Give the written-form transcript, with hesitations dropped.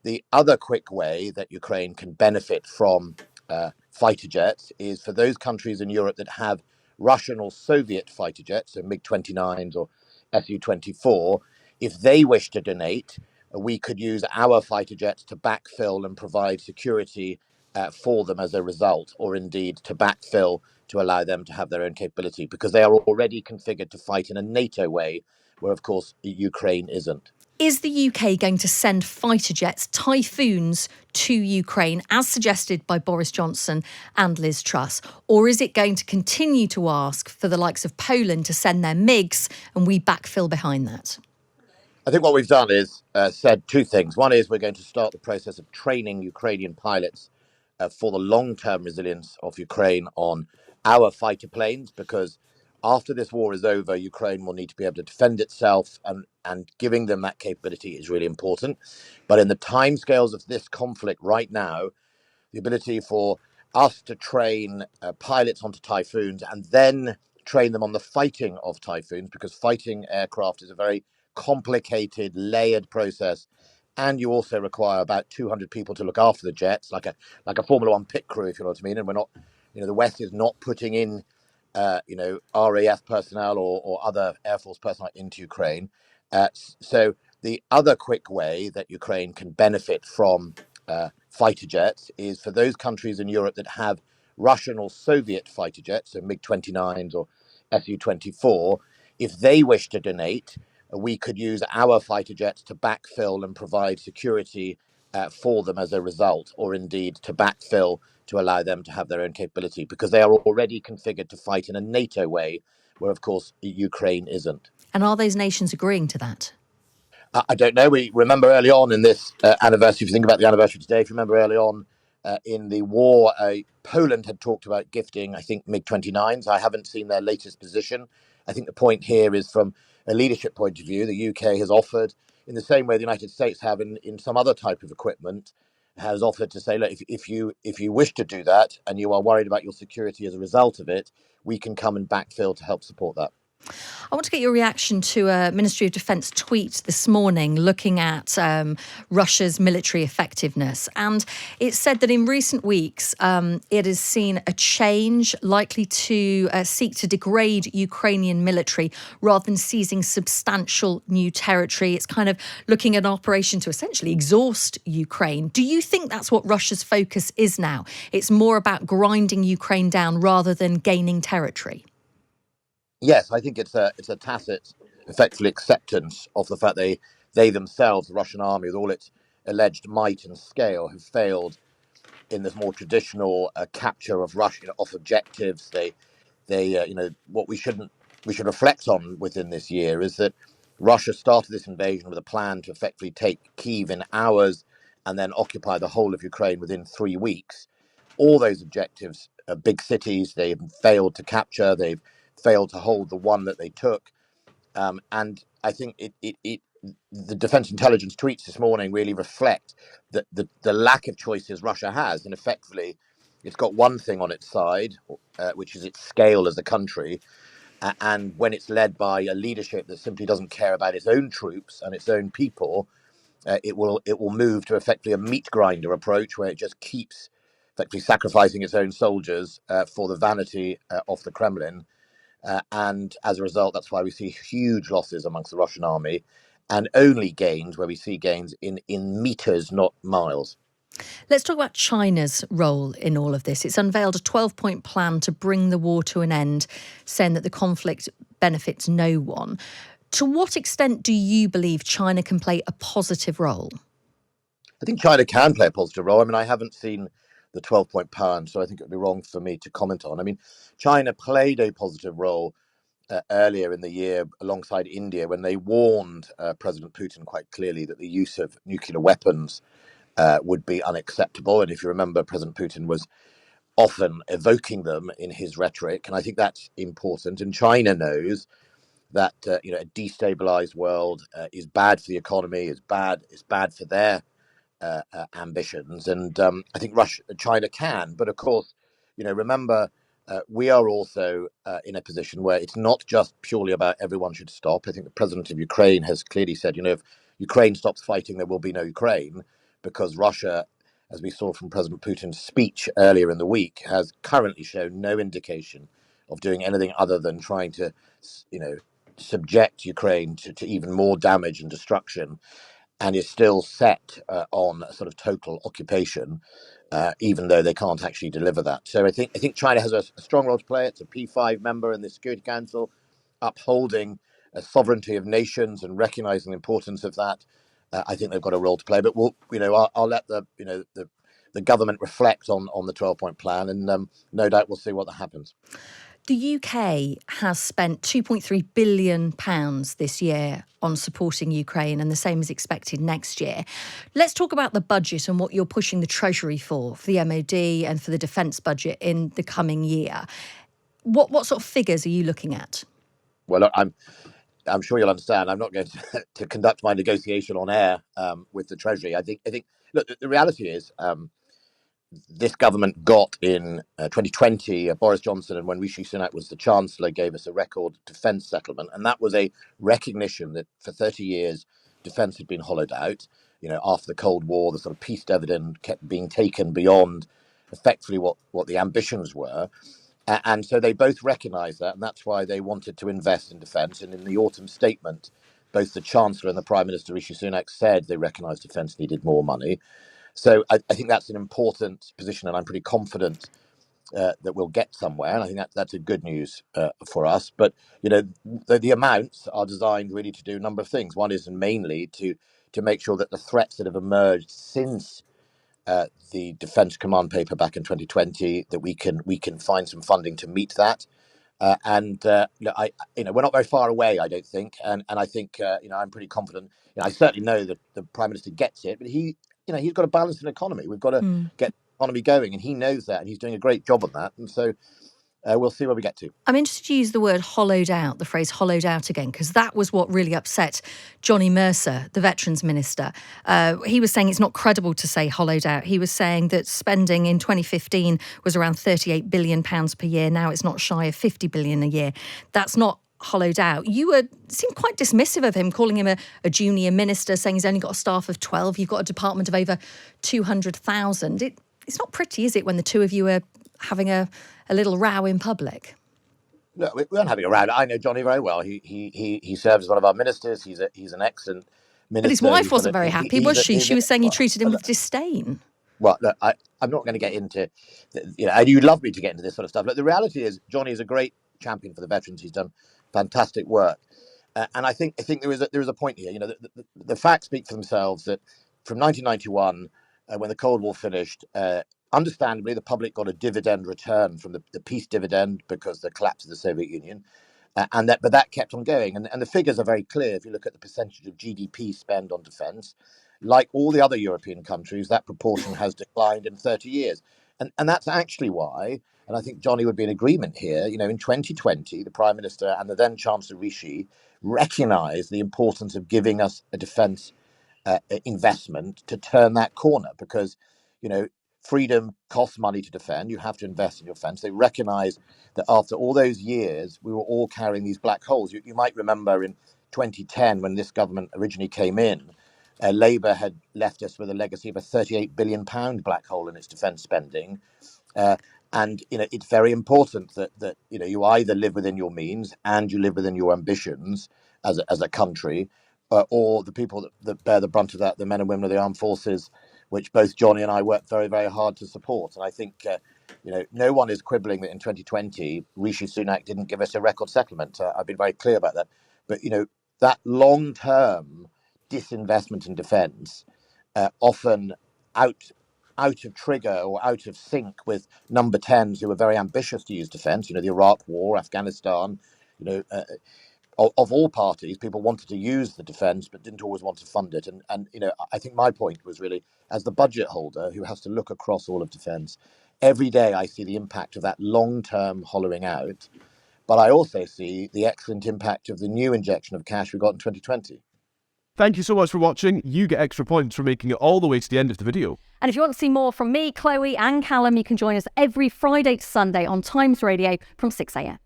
The other quick way that Ukraine can benefit from fighter jets is for those countries in Europe that have Russian or Soviet fighter jets, so MiG-29s or Su-24. If they wish to donate, we could use our fighter jets to backfill and provide security for them as a result, or indeed to backfill to allow them to have their own capability, because they are already configured to fight in a NATO way, where, of course, Ukraine isn't. Is the UK going to send fighter jets, Typhoons, to Ukraine, as suggested by Boris Johnson and Liz Truss? Or is it going to continue to ask for the likes of Poland to send their MiGs and we backfill behind that? I think what we've done is said two things. One is we're going to start the process of training Ukrainian pilots for the long-term resilience of Ukraine on our fighter planes, because after this war is over, Ukraine will need to be able to defend itself, and giving them that capability is really important. But in the timescales of this conflict right now, the ability for us to train pilots onto Typhoons and then train them on the fighting of Typhoons, because fighting aircraft is a very complicated, layered process. And you also require about 200 people to look after the jets, like a Formula One pit crew, if you know what I mean. And we're not, the West is not putting in, RAF personnel or other Air Force personnel into Ukraine. So the other quick way that Ukraine can benefit from fighter jets is for those countries in Europe that have Russian or Soviet fighter jets, so MiG-29s or Su-24. If they wish to donate, we could use our fighter jets to backfill and provide security for them as a result, or indeed to backfill to allow them to have their own capability, because they are already configured to fight in a NATO way, where, of course, Ukraine isn't. And are those nations agreeing to that? I don't know. We remember early on in this anniversary, if you think about the anniversary today, if you remember early on in the war, Poland had talked about gifting, I think, MiG-29s. I haven't seen their latest position. I think the point here is, from a leadership point of view, the UK has offered, in the same way the United States have in some other type of equipment, has offered to say, look, if you wish to do that and you are worried about your security as a result of it, we can come and backfill to help support that. I want to get your reaction to a Ministry of Defence tweet this morning looking at Russia's military effectiveness. And it said that in recent weeks, it has seen a change likely to seek to degrade Ukrainian military rather than seizing substantial new territory. It's kind of looking at an operation to essentially exhaust Ukraine. Do you think that's what Russia's focus is now? It's more about grinding Ukraine down rather than gaining territory? Yes, I think it's a tacit, effectively acceptance of the fact they themselves, the Russian army, with all its alleged might and scale, have failed in this more traditional capture of Russia, off objectives. What we should reflect on within this year is that Russia started this invasion with a plan to effectively take Kyiv in hours and then occupy the whole of Ukraine within 3 weeks. All those objectives, big cities, they've failed to capture. They've failed to hold the one that they took. And I think the defense intelligence tweets this morning really reflect the lack of choices Russia has. And effectively, it's got one thing on its side, which is its scale as a country. And when it's led by a leadership that simply doesn't care about its own troops and its own people, it will move to effectively a meat grinder approach, where it just keeps effectively sacrificing its own soldiers for the vanity of the Kremlin. And as a result, that's why we see huge losses amongst the Russian army, and only gains where we see gains in meters, not miles. Let's talk about China's role in all of this. It's unveiled a 12-point plan to bring the war to an end, saying that the conflict benefits no one. To what extent do you believe China can play a positive role? I think China can play a positive role. I mean, I haven't seen the 12-point plan, so I think it would be wrong for me to comment on. I mean, China played a positive role earlier in the year alongside India, when they warned President Putin quite clearly that the use of nuclear weapons would be unacceptable. And if you remember, President Putin was often evoking them in his rhetoric, and I think that's important. And China knows that a destabilized world is bad for the economy, is bad for their ambitions, and I think China can. But of course, remember, we are also in a position where it's not just purely about everyone should stop. I think the president of Ukraine has clearly said, if Ukraine stops fighting, there will be no Ukraine. because Russia, as we saw from President Putin's speech earlier in the week, has currently shown no indication of doing anything other than trying to, subject Ukraine to even more damage and destruction, and is still set on a sort of total occupation, even though they can't actually deliver that. So I think China has a strong role to play. It's a P5 member in the Security Council, upholding a sovereignty of nations and recognizing the importance of that. I think they've got a role to play. But I'll let the government reflect on the 12-point plan, and no doubt we'll see what happens. The UK has spent £2.3 billion this year on supporting Ukraine, and the same is expected next year. Let's talk about the budget and what you're pushing the Treasury for the MOD and for the defence budget in the coming year. What sort of figures are you looking at? Well, look, I'm sure you'll understand. I'm not going to conduct my negotiation on air with the Treasury. I think. Look, the reality is, this government got in 2020, Boris Johnson, and when Rishi Sunak was the Chancellor, gave us a record defence settlement. And that was a recognition that for 30 years, defence had been hollowed out. After the Cold War, the sort of peace dividend kept being taken beyond effectively what the ambitions were. And so they both recognised that, and that's why they wanted to invest in defence. And in the autumn statement, both the Chancellor and the Prime Minister, Rishi Sunak, said they recognised defence needed more money. So I think that's an important position, and I'm pretty confident that we'll get somewhere. And I think that's a good news for us. But the amounts are designed really to do a number of things. One is mainly to make sure that the threats that have emerged since the Defence Command Paper back in 2020, that we can find some funding to meet that. We're not very far away, I don't think, and I think I'm pretty confident. I certainly know that the Prime Minister gets it, but he's got to balance an economy. We've got to get the economy going, and he knows that, and he's doing a great job on that. And so we'll see where we get to. I'm interested to use the word hollowed out, the phrase hollowed out again, because that was what really upset Johnny Mercer, the Veterans Minister. He was saying it's not credible to say hollowed out. He was saying that spending in 2015 was around £38 billion per year. Now it's not shy of £50 billion a year. That's not hollowed out. You seemed quite dismissive of him, calling him a junior minister, saying he's only got a staff of 12. You've got a department of over 200,000. It's not pretty, is it, when the two of you are having a little row in public? No, we aren't having a row. I know Johnny very well. He serves as one of our ministers. He's an excellent minister. But his wife wasn't very happy, was she? She was saying you treated him with disdain. Well, look, I'm not going to get into, and you'd love me to get into this sort of stuff. Look, the reality is Johnny is a great champion for the veterans. He's done fantastic work, and I think there is a point here. The facts speak for themselves. That from 1991, when the Cold War finished, understandably, the public got a dividend return from the peace dividend because of the collapse of the Soviet Union, but that kept on going. And the figures are very clear. If you look at the percentage of GDP spend on defence, like all the other European countries, that proportion has declined in 30 years. And that's actually why, and I think Johnny would be in agreement here, in 2020, the Prime Minister and the then Chancellor Rishi recognised the importance of giving us a defence investment to turn that corner, because, freedom costs money to defend. You have to invest in your defence. They recognise that after all those years, we were all carrying these black holes. You might remember in 2010, when this government originally came in, Labour had left us with a legacy of a £38 billion black hole in its defence spending. And it's very important that you either live within your means and you live within your ambitions as a country, or the people that bear the brunt of that, the men and women of the armed forces, which both Johnny and I work very, very hard to support. And I think no one is quibbling that in 2020 Rishi Sunak didn't give us a record settlement. I've been very clear about that. But that long-term disinvestment in defence, often out of trigger or out of sync with number 10s who were very ambitious to use defence. The Iraq War, Afghanistan, of all parties, people wanted to use the defence but didn't always want to fund it. And I think my point was really, as the budget holder who has to look across all of defence, every day I see the impact of that long-term hollowing out. But I also see the excellent impact of the new injection of cash we got in 2020. Thank you so much for watching. You get extra points for making it all the way to the end of the video. And if you want to see more from me, Chloe and Callum, you can join us every Friday to Sunday on Times Radio from 6 a.m.